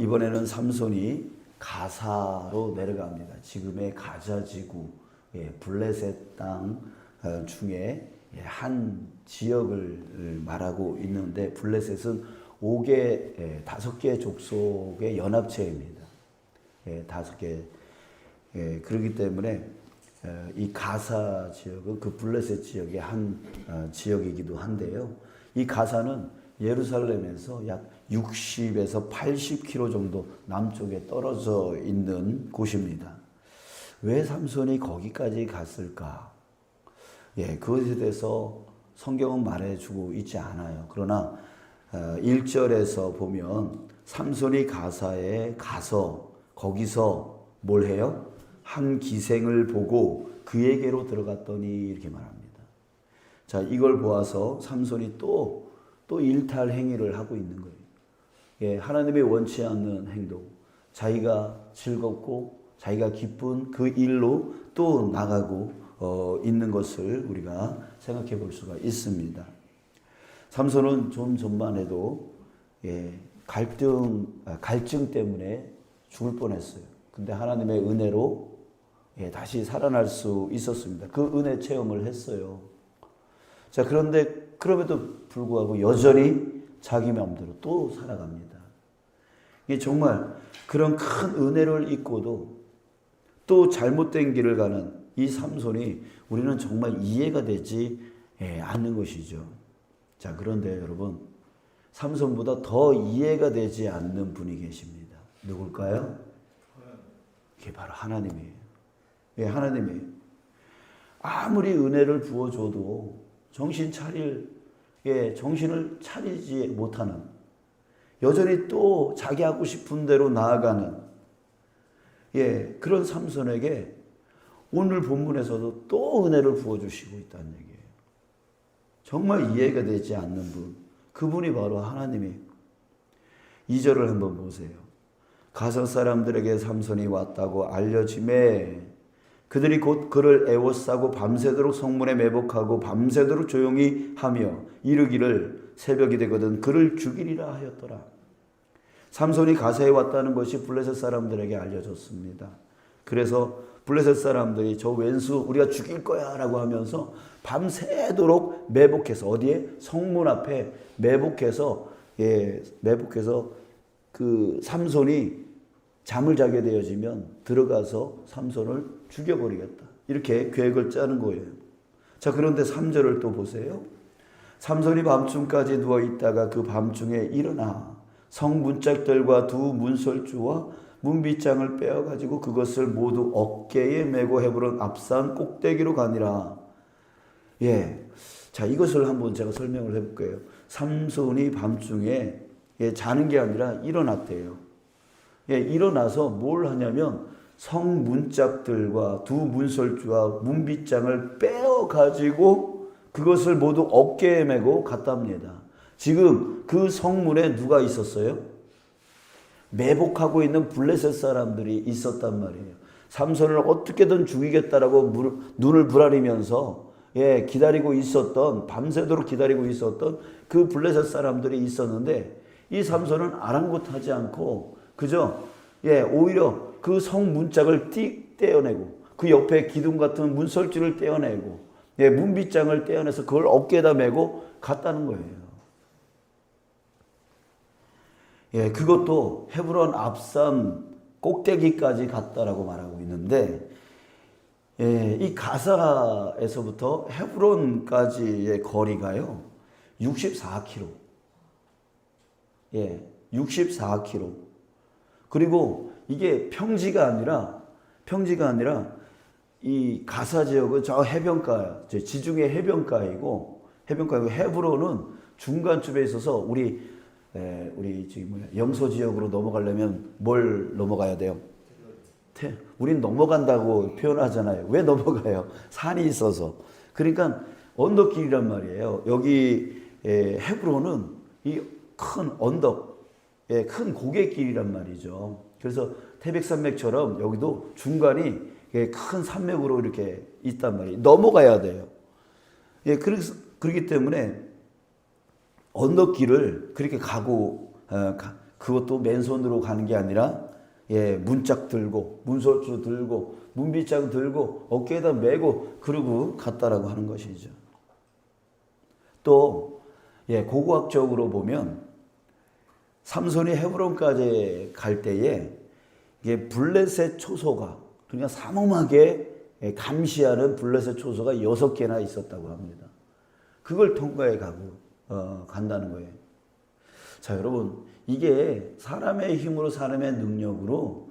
이번에는 삼손이 가사로 내려갑니다. 지금의 가자 지구, 블레셋 땅 중에 한 지역을 말하고 있는데, 블레셋은 5개 족속의 연합체입니다. 5개. 그렇기 때문에 이 가사 지역은 그 블레셋 지역의 한 지역이기도 한데요. 이 가사는 예루살렘에서 약 60에서 80km 정도 남쪽에 떨어져 있는 곳입니다. 왜 삼손이 거기까지 갔을까? 그것에 대해서 성경은 말해주고 있지 않아요. 그러나 1절에서 보면 삼손이 가사에 가서 거기서 뭘 해요? 한 기생을 보고 그에게로 들어갔더니 이렇게 말합니다. 자, 이걸 보아서 삼손이 또 일탈 행위를 하고 있는 거예요. 하나님이 원치 않는 행동, 자기가 즐겁고 자기가 기쁜 그 일로 또 나가고 있는 것을 우리가 생각해 볼 수가 있습니다. 삼손은 좀 전만 해도 갈증 때문에 죽을 뻔했어요. 근데 하나님의 은혜로 다시 살아날 수 있었습니다. 그 은혜 체험을 했어요. 자, 그런데 그럼에도 불구하고 여전히 자기 마음대로 또 살아갑니다. 이게 정말 그런 큰 은혜를 잊고도 또 잘못된 길을 가는 이 삼손이 우리는 정말 이해가 되지 않는 것이죠. 자, 그런데 여러분, 삼손보다 더 이해가 되지 않는 분이 계십니다. 누굴까요? 그게 바로 하나님이에요. 하나님이에요. 아무리 은혜를 부어줘도 정신을 차리지 못하는, 여전히 또 자기 하고 싶은 대로 나아가는 그런 삼손에게 오늘 본문에서도 또 은혜를 부어주시고 있다는 얘기예요. 정말 이해가 되지 않는 분, 그분이 바로 하나님이에요. 2절을 한번 보세요. 가서 사람들에게 삼손이 왔다고 알려짐에 그들이 곧 그를 애워싸고 밤새도록 성문에 매복하고 밤새도록 조용히 하며 이르기를 새벽이 되거든 그를 죽이리라 하였더라. 삼손이 가사에 왔다는 것이 블레셋 사람들에게 알려졌습니다. 그래서 블레셋 사람들이 저 왼수 우리가 죽일 거야 라고 하면서 밤새도록 매복해서, 어디에? 성문 앞에 매복해서 그 삼손이 잠을 자게 되어지면 들어가서 삼손을 죽여버리겠다, 이렇게 계획을 짜는 거예요. 자, 그런데 3절을 또 보세요. 삼손이 밤중까지 누워있다가 그 밤중에 일어나 성문짝들과 두 문설주와 문빗장을 빼어가지고 그것을 모두 어깨에 메고 헤브론 앞산 꼭대기로 가니라. 자, 이것을 한번 제가 설명을 해볼게요. 삼손이 밤중에 자는 게 아니라 일어났대요. 일어나서 뭘 하냐면 성문짝들과 두 문설주와 문빗장을 빼어가지고 그것을 모두 어깨에 메고 갔답니다. 지금 그 성문에 누가 있었어요? 매복하고 있는 블레셋 사람들이 있었단 말이에요. 삼손을 어떻게든 죽이겠다라고 눈을 부라리면서 기다리고 있었던, 밤새도록 기다리고 있었던 그 블레셋 사람들이 있었는데, 이 삼손은 아랑곳하지 않고 그저 오히려 그 성문짝을 떼어내고 그 옆에 기둥 같은 문설주를 떼어내고 문빗장을 떼어내서 그걸 어깨에다 메고 갔다는 거예요. 그것도 헤브론 앞산 꼭대기까지 갔다라고 말하고 있는데, 이 가사에서부터 헤브론까지의 거리가요 64km. 64km. 그리고 이게 평지가 아니라 이 가사 지역은 저 해변가, 지중해 해변가이고 헤브론은 중간쯤에 있어서 우리 지금 영서 지역으로 넘어가려면 뭘 넘어가야 돼요? 우린 넘어간다고 표현하잖아요. 왜 넘어가요? 산이 있어서. 그러니까 언덕길이란 말이에요. 여기 헤브론은 이 큰 언덕, 큰 고갯길이란 말이죠. 그래서 태백산맥처럼 여기도 중간이 큰 산맥으로 이렇게 있단 말이에요. 넘어가야 돼요. 그렇기 때문에 언덕길을 그렇게 그것도 맨손으로 가는 게 아니라 문짝 들고 문설주 들고 문빗장 들고 어깨에다 메고 그러고 갔다라고 하는 것이죠. 또 고고학적으로 보면 삼손이 헤브론까지 갈 때에 이게 블레셋 초소가 그러니까 삼엄하게 감시하는 블레셋 초소가 6개나 있었다고 합니다. 그걸 통과해 간다는 거예요. 자, 여러분, 이게 사람의 힘으로 사람의 능력으로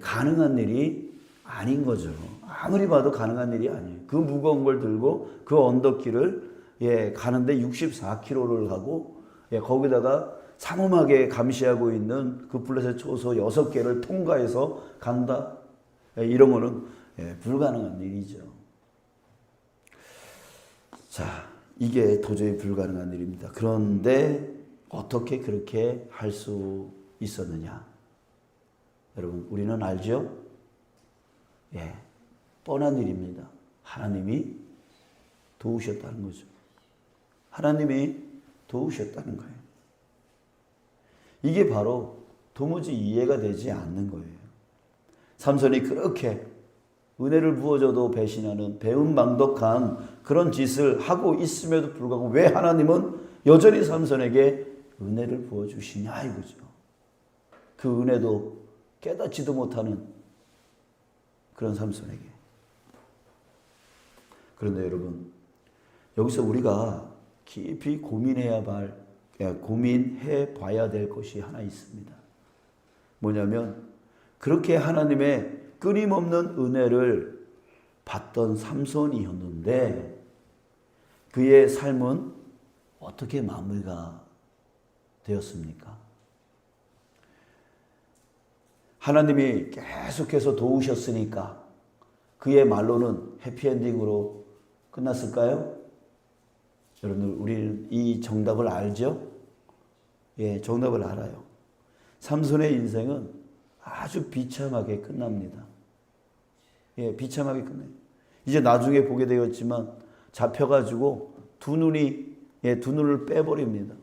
가능한 일이 아닌 거죠. 아무리 봐도 가능한 일이 아니에요. 그 무거운 걸 들고 그 언덕길을 가는데 64km를 가고 거기다가 삼엄하게 감시하고 있는 그 블레셋 초소 6개를 통과해서 간다. 이런 거는 불가능한 일이죠. 자, 이게 도저히 불가능한 일입니다. 그런데 어떻게 그렇게 할 수 있었느냐? 여러분, 우리는 알죠? 뻔한 일입니다. 하나님이 도우셨다는 거죠. 하나님이 도우셨다는 거예요. 이게 바로 도무지 이해가 되지 않는 거예요. 삼손이 그렇게 은혜를 부어줘도 배신하는 배은망덕한 그런 짓을 하고 있음에도 불구하고 왜 하나님은 여전히 삼손에게 은혜를 부어주시냐 이거죠. 그 은혜도 깨닫지도 못하는 그런 삼손에게. 그런데 여러분, 여기서 우리가 깊이 고민해 봐야 될 것이 하나 있습니다. 뭐냐면 그렇게 하나님의 끊임없는 은혜를 받던 삼손이었는데 그의 삶은 어떻게 마무리가 되었습니까? 하나님이 계속해서 도우셨으니까 그의 말로는 해피엔딩으로 끝났을까요? 여러분들, 우리는 이 정답을 알죠? 정답을 알아요. 삼손의 인생은 아주 비참하게 끝납니다. 비참하게 끝나요. 이제 나중에 보게 되었지만 잡혀가지고 두 눈을 빼버립니다.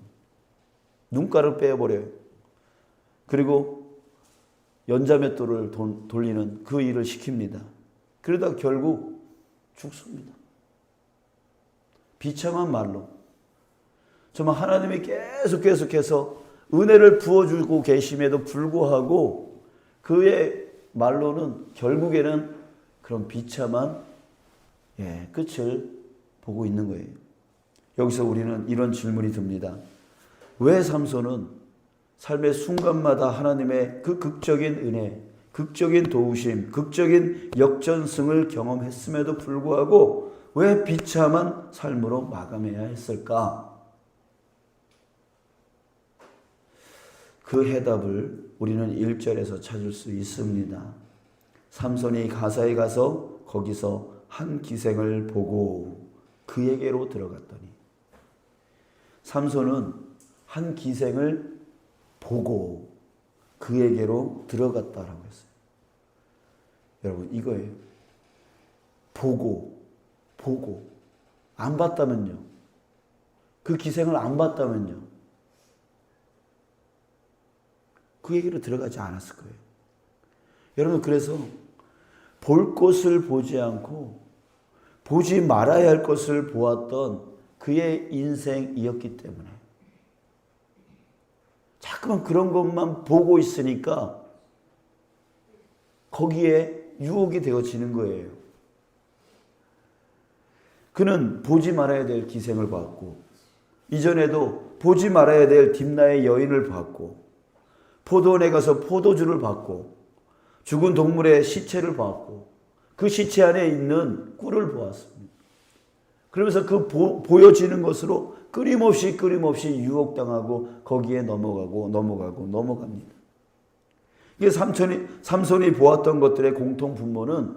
눈가를 빼버려요. 그리고 연자맷돌을 돌리는 그 일을 시킵니다. 그러다 결국 죽습니다. 비참한 말로. 정말 하나님이 계속해서 은혜를 부어주고 계심에도 불구하고 그의 말로는 결국에는 그런 비참한 끝을 보고 있는 거예요. 여기서 우리는 이런 질문이 듭니다. 왜 삼손은 삶의 순간마다 하나님의 그 극적인 은혜, 극적인 도우심, 극적인 역전승을 경험했음에도 불구하고 왜 비참한 삶으로 마감해야 했을까? 그 해답을 우리는 1절에서 찾을 수 있습니다. 삼손이 가사에 가서 거기서 한 기생을 보고 그에게로 들어갔더니, 삼손은 한 기생을 보고 그에게로 들어갔다라고 했어요. 여러분, 이거예요. 보고 안 봤다면요, 그 기생을 안 봤다면요, 그에게로 들어가지 않았을 거예요. 여러분, 그래서 볼 것을 보지 않고 보지 말아야 할 것을 보았던 그의 인생이었기 때문에 자꾸만 그런 것만 보고 있으니까 거기에 유혹이 되어지는 거예요. 그는 보지 말아야 될 기생을 봤고, 이전에도 보지 말아야 될 딥나의 여인을 봤고, 포도원에 가서 포도주를 받고, 죽은 동물의 시체를 봤고, 그 시체 안에 있는 꿀을 보았습니다. 그러면서 그 보여지는 것으로 끊임없이 유혹당하고 거기에 넘어갑니다. 이게 삼손이 보았던 것들의 공통 분모는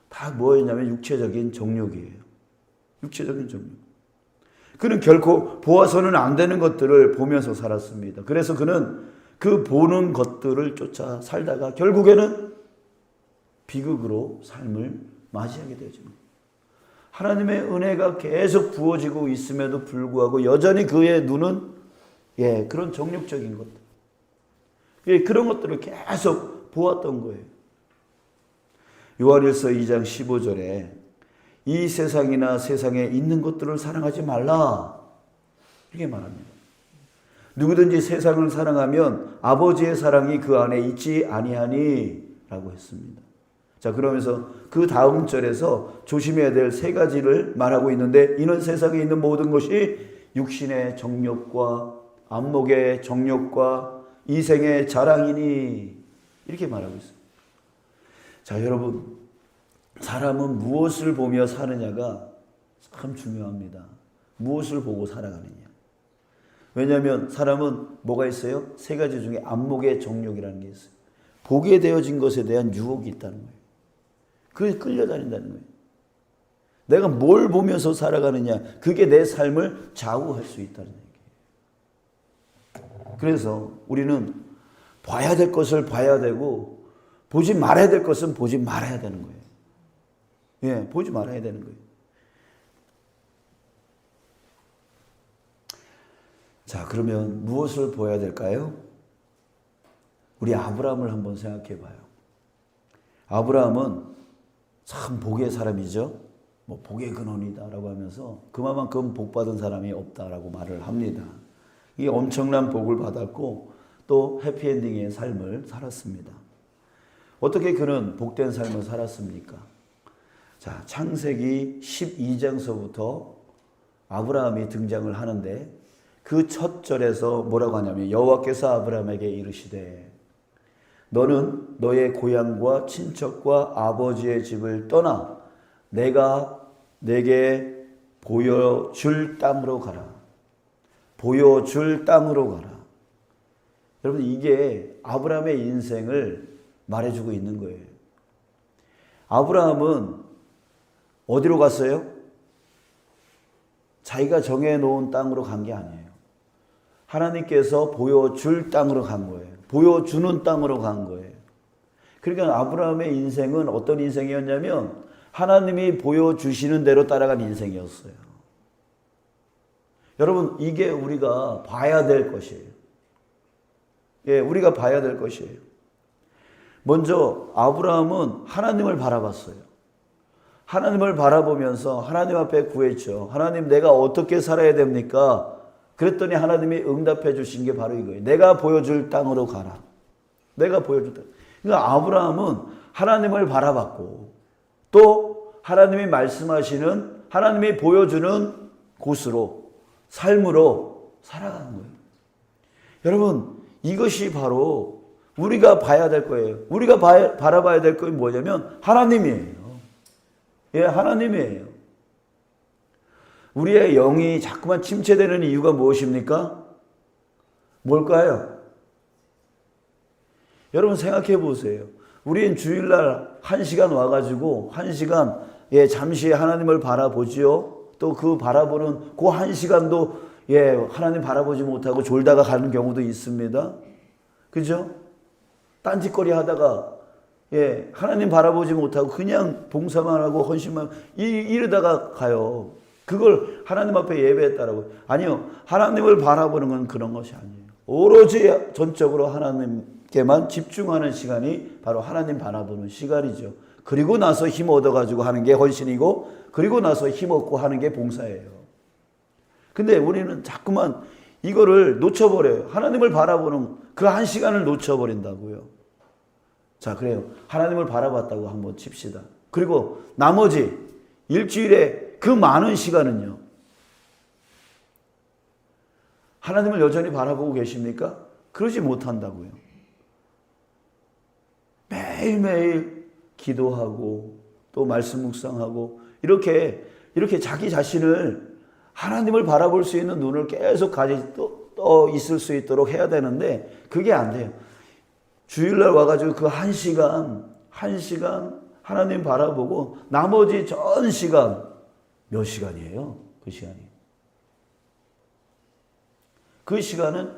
다 뭐였냐면 육체적인 정욕이에요. 육체적인 정욕. 그는 결코 보아서는 안 되는 것들을 보면서 살았습니다. 그래서 그는 그 보는 것들을 쫓아 살다가 결국에는 비극으로 삶을 맞이하게 되죠. 하나님의 은혜가 계속 부어지고 있음에도 불구하고 여전히 그의 눈은 그런 정욕적인 것들, 예, 그런 것들을 계속 보았던 거예요. 요한일서 2장 15절에 이 세상이나 세상에 있는 것들을 사랑하지 말라 이렇게 말합니다. 누구든지 세상을 사랑하면 아버지의 사랑이 그 안에 있지 아니하니 라고 했습니다. 자, 그러면서 그 다음 절에서 조심해야 될 세 가지를 말하고 있는데, 이는 세상에 있는 모든 것이 육신의 정욕과 안목의 정욕과 이생의 자랑이니 이렇게 말하고 있습니다. 자, 여러분, 사람은 무엇을 보며 사느냐가 참 중요합니다. 무엇을 보고 살아가느냐. 왜냐하면 사람은 뭐가 있어요? 세 가지 중에 안목의 정욕이라는 게 있어요. 보게 되어진 것에 대한 유혹이 있다는 거예요. 그게 끌려다닌다는 거예요. 내가 뭘 보면서 살아가느냐, 그게 내 삶을 좌우할 수 있다는 얘기예요. 그래서 우리는 봐야 될 것을 봐야 되고 보지 말아야 될 것은 보지 말아야 되는 거예요. 예, 보지 말아야 되는 거예요. 자, 그러면 무엇을 보아야 될까요? 우리 아브라함을 한번 생각해 봐요. 아브라함은 참 복의 사람이죠. 뭐 복의 근원이다라고 하면서 그만큼 복받은 사람이 없다라고 말을 합니다. 이 엄청난 복을 받았고 또 해피엔딩의 삶을 살았습니다. 어떻게 그는 복된 삶을 살았습니까? 자, 창세기 12장서부터 아브라함이 등장을 하는데 그 첫 절에서 뭐라고 하냐면 여호와께서 아브라함에게 이르시되 너는 너의 고향과 친척과 아버지의 집을 떠나 내가 내게 보여줄 땅으로 가라. 보여줄 땅으로 가라. 여러분, 이게 아브라함의 인생을 말해주고 있는 거예요. 아브라함은 어디로 갔어요? 자기가 정해놓은 땅으로 간 게 아니에요. 하나님께서 보여줄 땅으로 간 거예요. 보여주는 땅으로 간 거예요. 그러니까 아브라함의 인생은 어떤 인생이었냐면 하나님이 보여주시는 대로 따라간 인생이었어요. 여러분, 이게 우리가 봐야 될 것이에요. 예, 우리가 봐야 될 것이에요. 먼저 아브라함은 하나님을 바라봤어요. 하나님을 바라보면서 하나님 앞에 구했죠. 하나님, 내가 어떻게 살아야 됩니까? 그랬더니 하나님이 응답해 주신 게 바로 이거예요. 내가 보여줄 땅으로 가라. 내가 보여줄 땅. 그러니까 아브라함은 하나님을 바라봤고 또 하나님이 말씀하시는, 하나님이 보여주는 곳으로, 삶으로 살아가는 거예요. 여러분, 이것이 바로 우리가 봐야 될 거예요. 우리가 바라봐야 될 것이 뭐냐면 하나님이에요. 예, 하나님이에요. 우리의 영이 자꾸만 침체되는 이유가 무엇입니까? 뭘까요? 여러분 생각해 보세요. 우리는 주일날 1시간 와가지고 1시간 예, 잠시 하나님을 바라보지요. 또 그 바라보는 그 1시간도 예, 하나님 바라보지 못하고 졸다가 가는 경우도 있습니다. 그죠? 딴짓거리 하다가 예, 하나님 바라보지 못하고 그냥 봉사만 하고 헌신만 이러다가 가요. 그걸 하나님 앞에 예배했다라고. 아니요. 하나님을 바라보는 건 그런 것이 아니에요. 오로지 전적으로 하나님께만 집중하는 시간이 바로 하나님 바라보는 시간이죠. 그리고 나서 힘 얻어가지고 하는 게 헌신이고 그리고 나서 힘 얻고 하는 게 봉사예요. 근데 우리는 자꾸만 이거를 놓쳐버려요. 하나님을 바라보는 그 1시간을 놓쳐버린다고요. 자, 그래요. 하나님을 바라봤다고 한번 칩시다. 그리고 나머지 일주일에 그 많은 시간은요. 하나님을 여전히 바라보고 계십니까? 그러지 못한다고요. 매일매일 기도하고 또 말씀 묵상하고 이렇게 자기 자신을 하나님을 바라볼 수 있는 눈을 계속 가지고 있을 수 있도록 해야 되는데 그게 안 돼요. 주일날 와가지고 그 1시간 하나님 바라보고 나머지 전 시간 몇 시간이에요? 그 시간이. 그 시간은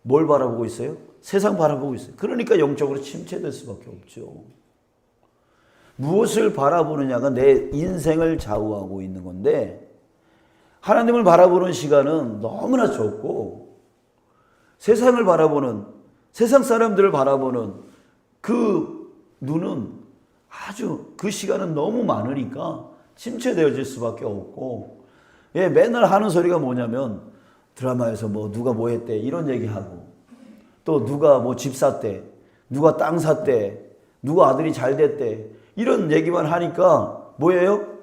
뭘 바라보고 있어요? 세상 바라보고 있어요. 그러니까 영적으로 침체될 수밖에 없죠. 무엇을 바라보느냐가 내 인생을 좌우하고 있는 건데 하나님을 바라보는 시간은 너무나 적고 세상을 바라보는 세상 사람들을 바라보는 그 눈은 아주 그 시간은 너무 많으니까 침체되어질 수밖에 없고, 예, 맨날 하는 소리가 뭐냐면 드라마에서 뭐 누가 뭐 했대 이런 얘기하고, 또 누가 뭐 집 샀대, 누가 땅 샀대, 누가 아들이 잘 됐대, 이런 얘기만 하니까 뭐예요?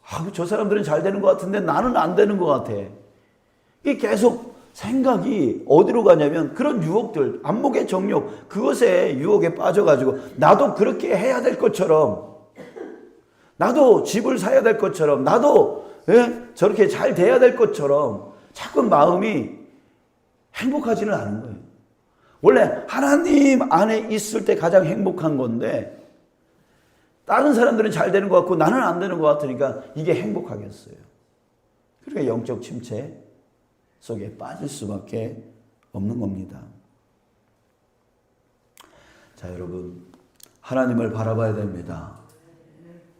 아, 저 사람들은 잘 되는 것 같은데 나는 안 되는 것 같아. 이게 계속 생각이 어디로 가냐면 그런 유혹들, 안목의 정욕, 그것에 유혹에 빠져가지고 나도 그렇게 해야 될 것처럼, 나도 집을 사야 될 것처럼, 나도 저렇게 잘 돼야 될 것처럼 자꾸 마음이 행복하지는 않은 거예요. 원래 하나님 안에 있을 때 가장 행복한 건데 다른 사람들은 잘 되는 것 같고 나는 안 되는 것 같으니까 이게 행복하겠어요. 그러니까 영적 침체 속에 빠질 수밖에 없는 겁니다. 자, 여러분, 하나님을 바라봐야 됩니다.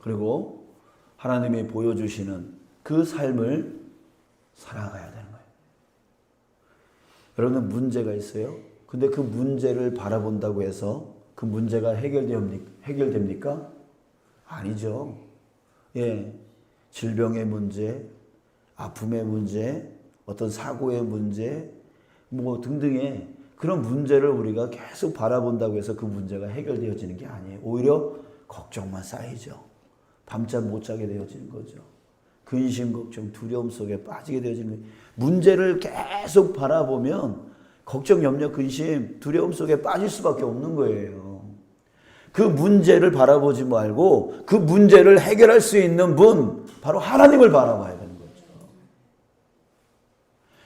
그리고 하나님이 보여주시는 그 삶을 살아가야 되는 거예요. 여러분, 문제가 있어요. 근데 그 문제를 바라본다고 해서 그 문제가 해결됩니까? 아니죠. 예, 질병의 문제, 아픔의 문제, 어떤 사고의 문제, 뭐 등등의 그런 문제를 우리가 계속 바라본다고 해서 그 문제가 해결되어지는 게 아니에요. 오히려 걱정만 쌓이죠. 밤잠 못 자게 되어지는 거죠. 근심, 걱정, 두려움 속에 빠지게 되어지는 거예요. 문제를 계속 바라보면 걱정, 염려, 근심, 두려움 속에 빠질 수밖에 없는 거예요. 그 문제를 바라보지 말고 그 문제를 해결할 수 있는 분, 바로 하나님을 바라봐야 되는 거죠.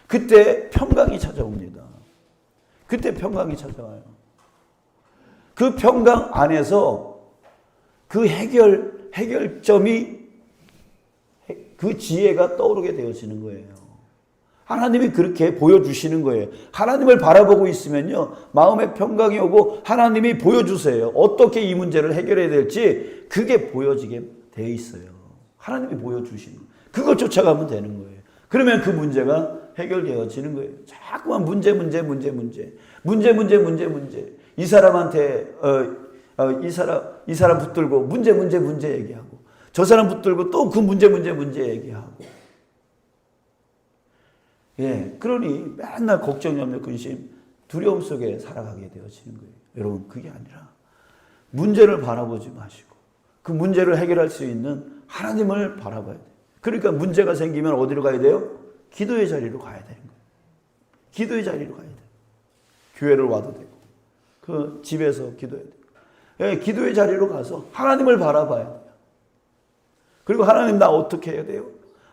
그때 평강이 찾아옵니다. 그때 평강이 찾아와요. 그 평강 안에서 그 해결점이, 그 지혜가 떠오르게 되어지는 거예요. 하나님이 그렇게 보여주시는 거예요. 하나님을 바라보고 있으면요, 마음에 평강이 오고 하나님이 보여주세요. 어떻게 이 문제를 해결해야 될지 그게 보여지게 돼 있어요. 하나님이 보여주시는 거예요. 그걸 쫓아가면 되는 거예요. 그러면 그 문제가 해결되어지는 거예요. 자꾸만 문제. 이 사람한테 이 사람 붙들고 문제 얘기하고, 저 사람 붙들고 또 그 문제 얘기하고. 예, 그러니 맨날 걱정, 염려, 근심, 두려움 속에 살아가게 되어지는 거예요. 여러분, 그게 아니라 문제를 바라보지 마시고 그 문제를 해결할 수 있는 하나님을 바라봐야 돼요. 그러니까 문제가 생기면 어디로 가야 돼요? 기도의 자리로 가야 되는 거예요. 기도의 자리로 가야 돼요. 교회를 와도 되고 그 집에서 기도해야 돼요. 예, 기도의 자리로 가서 하나님을 바라봐야 돼요. 그리고 하나님, 나 어떻게 해야 돼요?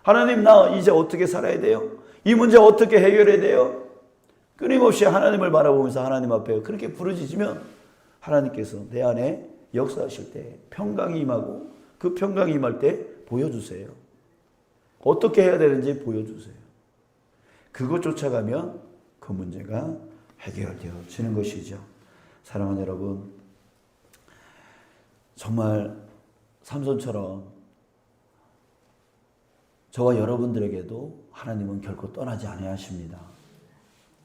하나님, 나 이제 어떻게 살아야 돼요? 이 문제 어떻게 해결해야 돼요? 끊임없이 하나님을 바라보면서 하나님 앞에 그렇게 부르짖으면 하나님께서 내 안에 역사하실 때 평강이 임하고, 그 평강이 임할 때 보여주세요. 어떻게 해야 되는지 보여주세요. 그것 쫓아가면 그 문제가 해결되어지는 것이죠. 사랑하는 여러분, 정말 삼손처럼 저와 여러분들에게도 하나님은 결코 떠나지 아니하십니다.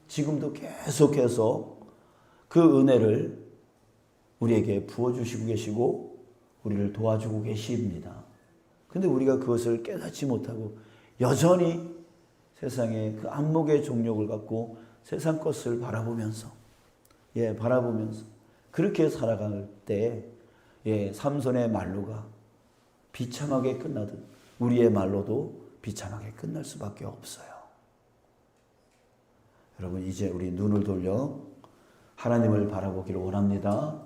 지금도 계속해서 그 은혜를 우리에게 부어주시고 계시고 우리를 도와주고 계십니다. 근데 우리가 그것을 깨닫지 못하고 여전히 세상의 그 안목의 종욕을 갖고 세상 것을 바라보면서 그렇게 살아갈 때 삼손의 말로가 비참하게 끝나듯 우리의 말로도 비참하게 끝날 수밖에 없어요. 여러분, 이제 우리 눈을 돌려 하나님을 바라보기를 원합니다.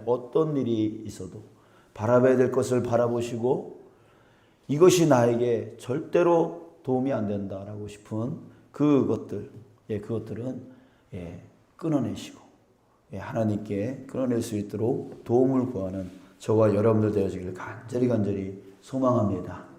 어떤 일이 있어도 바라봐야 될 것을 바라보시고 이것이 나에게 절대로 도움이 안 된다라고 싶은 그것들은 끊어내시고 하나님께 끊어낼 수 있도록 도움을 구하는 저와 여러분들 되어지기를 간절히 소망합니다.